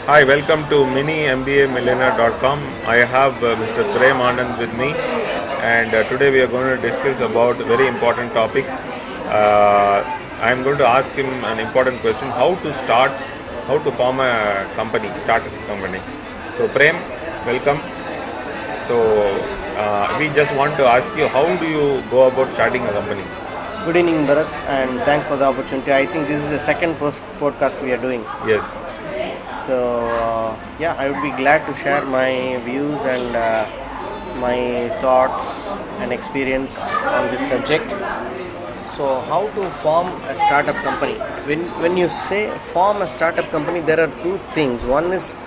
Hi, welcome to minimba.millionaire.com. I have Mr. Prem Anand with me, and today we are going to discuss about a very important topic. I am going to ask him an important question: how to form a company, start a company. So, Prem, welcome. So, we just want to ask you, how do you go about starting a company? Good evening, Bharat, and thanks for the opportunity. I think this is the second podcast we are doing. Yes. So, I would be glad to share my views and my thoughts and experience on this subject. So, how to form a startup company? When you say form a startup company, there are two things. One is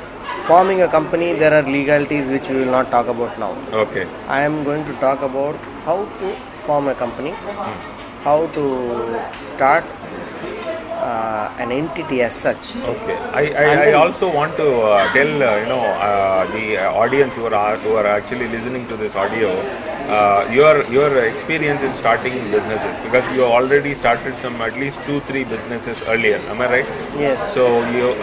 forming a company. There are legalities which we will not talk about now. Okay. I am going to talk about how to form a company. How to start an entity as such. Okay. I also want to tell the audience who are actually listening to this audio your experience in starting businesses, because you already started some at least 2-3 businesses earlier. Am I right? Yes. So you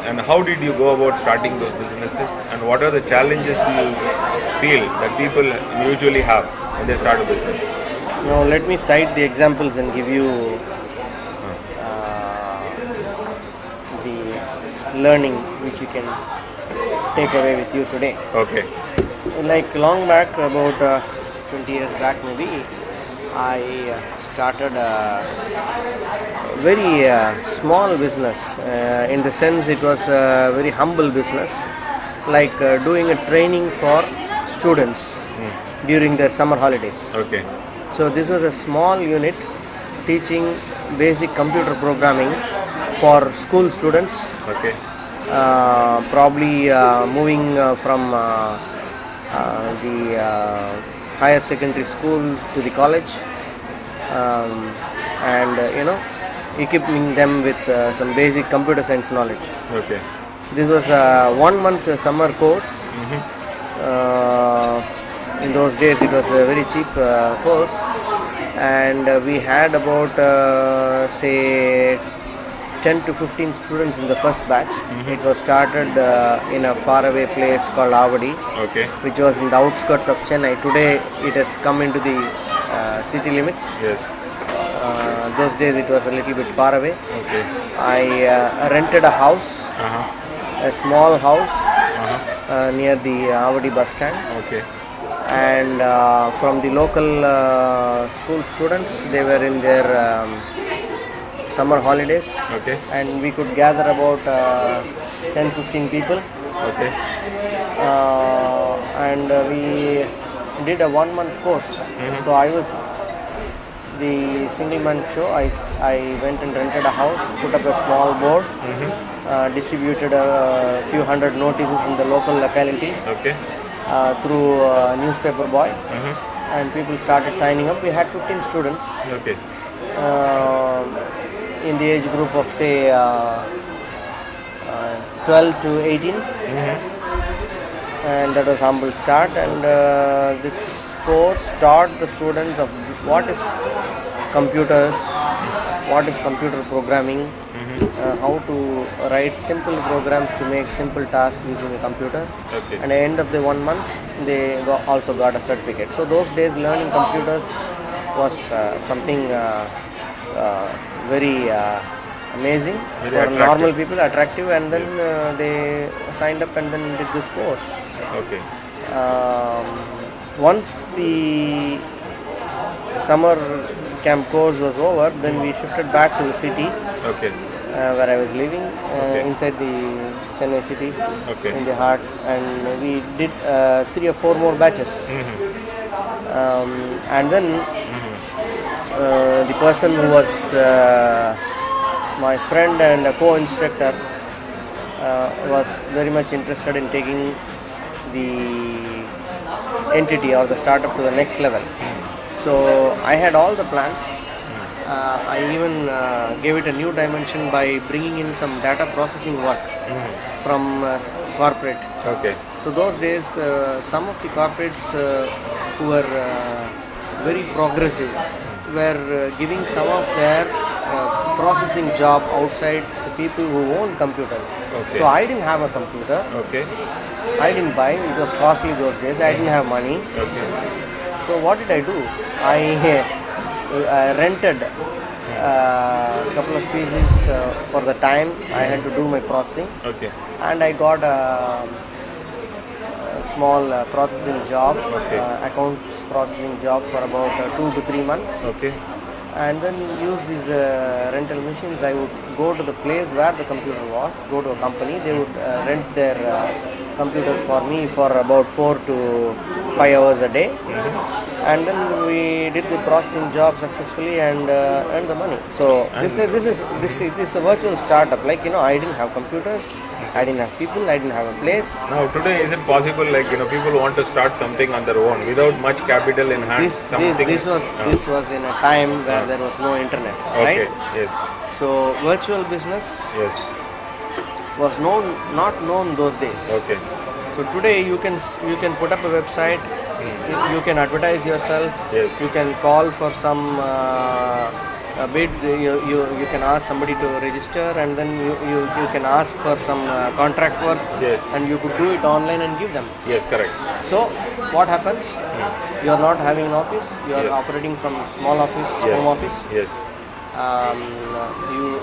and how did you go about starting those businesses, and what are the challenges do you feel that people usually have when they start a business? Now let me cite the examples and give you the learning which you can take away with you today. Okay. Like long back, about 20 years back maybe, I started a very small business. In the sense, it was a very humble business, like doing a training for students during their summer holidays. Okay. So this was a small unit teaching basic computer programming for school students. Okay. Probably moving from the higher secondary schools to the college, and equipping them with some basic computer science knowledge. Okay. This was a 1-month summer course. In those days it was a very cheap course, and we had about say 10 to 15 students in the first batch. It was started in a faraway place called Avadi, Okay. which was in the outskirts of Chennai. Today it has come into the city limits. Yes. Those days it was a little bit far away. Okay. I rented a house, a small house near the Avadi bus stand. Okay. And from the local school students, they were in their summer holidays, Okay. and we could gather about 10-15 people, Okay. and we did a 1-month course. So I was the single man show. I went and rented a house, put up a small board, distributed a few hundred notices in the local locality Okay. through a newspaper boy, and people started signing up. We had 15 students Okay. in the age group of say 12 to 18, and that was humble start. And this course taught the students of what is computers, what is computer programming, how to write simple programs to make simple tasks using a computer. Okay. And at the end of the 1 month, they also got a certificate. So those days, learning computers was something very amazing Very for attractive. normal people, attractive, and then they signed up and then did this course. Okay. Once the summer camp course was over, then we shifted back to the city Okay. where I was living, Okay. inside the Chennai city, Okay. in the heart, and we did 3 or 4 more batches. And then the person who was my friend and a co-instructor was very much interested in taking the entity or the startup to the next level. So I had all the plans. I even gave it a new dimension by bringing in some data processing work from corporate. Okay. So those days, some of the corporates who were very progressive were giving some of their processing job outside the people who own computers. Okay. So I didn't have a computer. Okay. I didn't buy. It was costly those days. I didn't have money. Okay. So what did I do? I rented a couple of pieces for the time I had to do my processing, Okay. and I got a small processing job, Okay. accounts processing job for about 2 to 3 months. Okay. And then use these rental machines. I would go to the place where the computer was, go to a company, they would rent their computers for me for about 4 to 5 hours a day. And then we did the processing job successfully and earned the money. So this is a virtual startup. Like, I didn't have computers, I didn't have people, I didn't have a place. Now today, is it possible, like, people want to start something on their own without much capital in hand? This was in a time where there was no internet, right? Okay. Yes. So virtual business Yes. was not known those days. Okay. So today you can put up a website, you can advertise yourself, Yes. you can call for some bids, you can ask somebody to register, and then you can ask for some contract work, Yes. and you could do it online and give them. Yes. Correct. So what happens? You are not having an office, you are Yes. operating from small office, Yes. home office. Yes.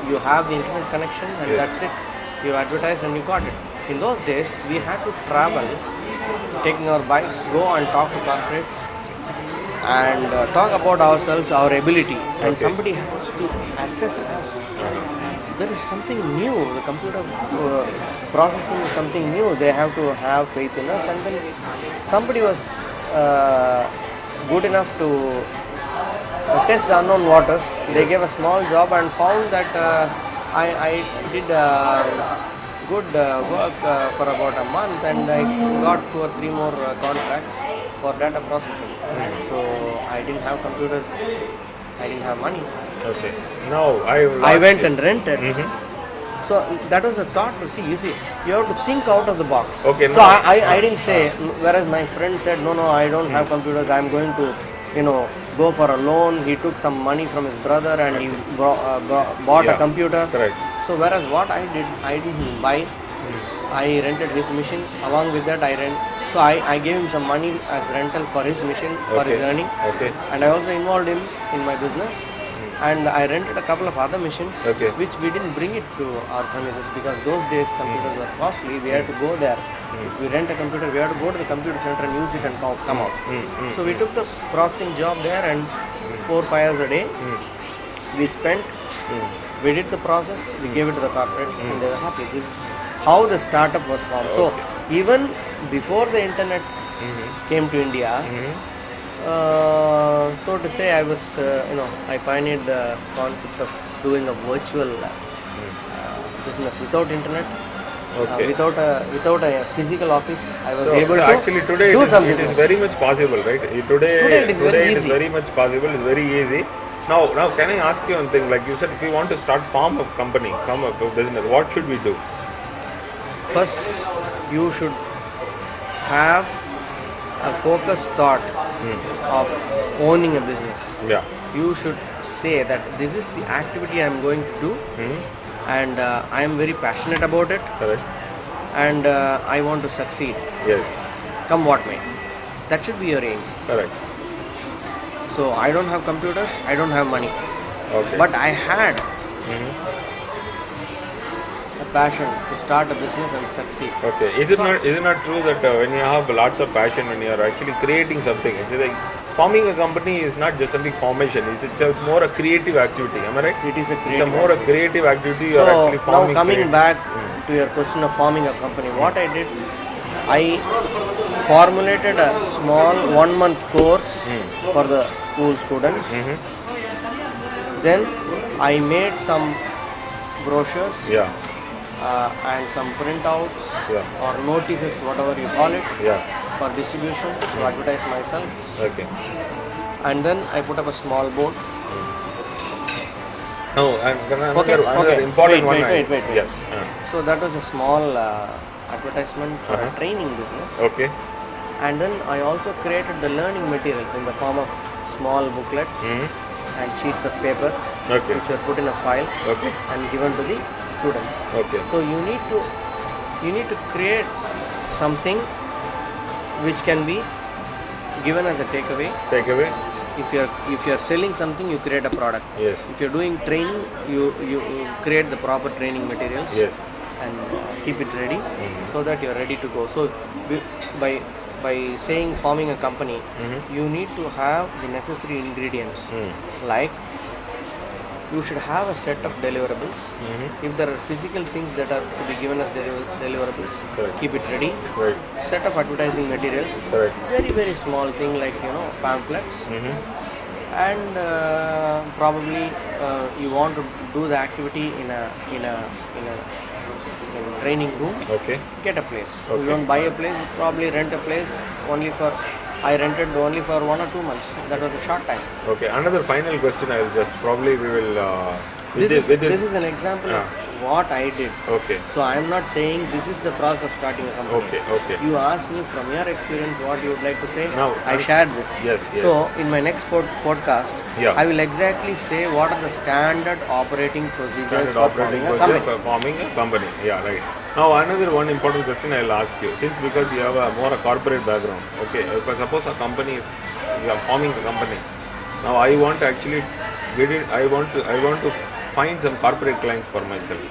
You have the internet connection, and Yes. that's it. You advertise and you got it. In those days, we had to travel, taking our bikes, go and talk to corporates, and talk about ourselves, our ability, and Okay. somebody has to assess us. There is something new. The computer processing is something new. They have to have faith in us, and then somebody was good enough to test the unknown waters. They gave a small job and found that I did good work for about a month, and I got 2 or 3 more contracts for data processing. So I didn't have computers, I didn't have money. Okay. Now I went and rented. Mhm. So that was the thought. You see, you have to think out of the box. Okay, So now- I didn't say, whereas my friend said, no, I don't have computers, I'm going to, go for a loan. He took some money from his brother and he bought a Yeah, computer. correct. So whereas what I did, I didn't buy. I rented his machine. Along with that, So I gave him some money as rental for his machine, for his Okay. earning. Okay. And I also involved him in my business. And I rented a couple of other machines, Okay. which we didn't bring it to our premises because those days computers were costly. We had to go there. If we rent a computer, we had to go to the computer center and use it and come out. So we took the processing job there, and 4-5 hours a day we spent. We did the process, we gave it to the corporate, and they were happy. This is how the startup was formed. So even before the internet came to India, so to say, I was, I pioneered the concept of doing a virtual business without internet, without a physical office. I was able to actually today do some it is business. very much possible, right? Today it is very it is easy. very much possible. It's very easy. Now, can I ask you one thing? Like you said, if you want to form a company, a business, what should we do? First, you should have a focused thought of owning a business. Yeah. You should say that this is the activity I am going to do, and I am very passionate about it, Correct. and I want to succeed, Yes. come what may. That should be your aim. Correct. So I don't have computers, I don't have money, Okay. but I had a passion to start a business and succeed. Okay. Is it not true that when you have lots of passion, when you are actually creating something, it's like forming a company is not just something formation. It's more a creative activity. Am I right? It is a It's creative. a more a creative activity. You are So actually now forming. coming back to your question of forming a company, what I did, I formulated a small 1-month course for the school students. Then I made some brochures Yeah. and some printouts Yeah. or notices, whatever you call it, Yeah. for distribution to advertise myself. Okay. And then I put up a small board. No, and another Okay. important one. Wait. Yes. So that was a small advertisement for a training business. Okay. And then I also created the learning materials in the form of small booklets and sheets of paper, Okay. which are put in a file Okay. and given to the students. Okay. So you need to create something which can be given as a takeaway. Takeaway. If you're selling something, you create a product. Yes. If you're doing training, you create the proper training materials. Yes. And keep it ready so that you're ready to go. So by saying forming a company, you need to have the necessary ingredients. Like you should have a set of deliverables. If there are physical things that are to be given as deliverables, Correct. keep it ready. Right. Set of advertising materials. Correct. Very small thing like pamphlets. And probably you want to do the activity in a training room. Okay. Get a place. Okay. You don't buy a place, probably rent a place I rented only for 1 or 2 months. That was a short time. Okay. Another final question. I will just probably we will. This is an example of what I did. Okay. So I am not saying this is the process of starting a company. Okay. Okay. You asked me from your experience what you would like to say. Now, I shared this. Yes. So in my next podcast, Yeah. I will exactly say what are the standard operating procedures Standard for operating forming a procedure company. for forming a company. Yeah, right. Now another one important question I will ask you. Since because you have a more a corporate background, okay. If I suppose a company is you are forming a company. Now I want to actually get it. I want to find some corporate clients for myself.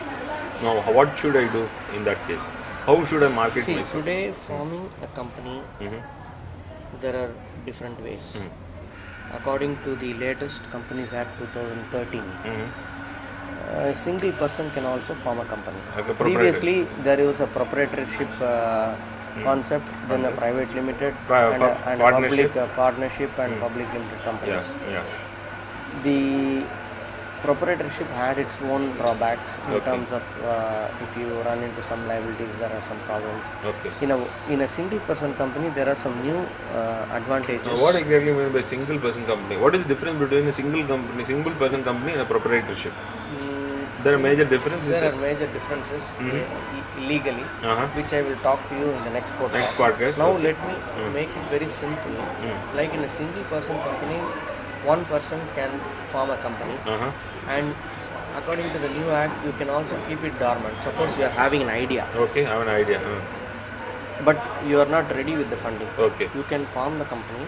Now what should I do in that case? How should I market See, myself? today forming a company, there are different ways. According to the latest Companies Act 2013, a single person can also form a company. Like a proprietorship. Previously, there was a proprietorship concept, then a private limited, and a partnership. public partnership and public limited companies. Yeah. The proprietorship had its own drawbacks in Okay. terms of if you run into some liabilities, there are some problems. Okay. In a single person company, there are some new advantages. Now, what exactly mean by single person company? What is the difference between a single person company and a proprietorship? There are major differences. There are major differences legally, which I will talk to you in the next podcast. Next podcast, Now okay. let me make it very simple. Like in a single person company, one person can form a company, and according to the new act, you can also keep it dormant. Suppose you are having an idea, Okay, I have an idea. but you are not ready with the funding. Okay. You can form the company.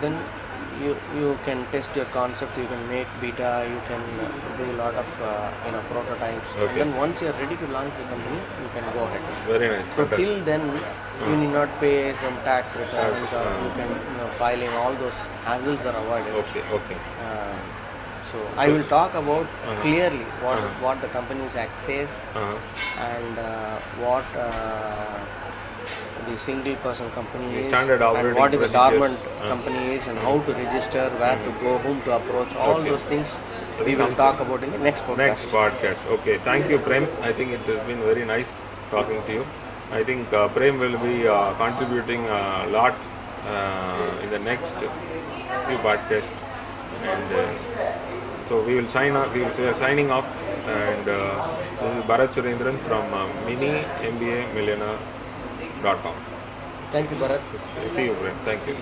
Then you can test your concept, you can make beta, you can do a lot of prototypes. Okay. And then once you are ready to launch the company, you can go ahead. Very nice. So Fantastic. till then, you need not pay some tax returns, or Tax, you can filing, all those hassles are avoided. Okay. So I will talk about clearly what the Companies Act says, and what the single person company The is, standard and operating what is a procedures. dormant company is, and how to register, where to go, whom to approach, all Okay. those things Very we will nice. talk about in the next podcast. Next podcast. Okay. Thank you, Prem. I think it has been very nice talking to you. I think Prem will be contributing a lot in the next few podcasts, and so we will sign off. We are signing off, and this is Bharat Surendran from MiniMBAMillionaire.com. Thank you, Bharat. See you, Prem. Thank you.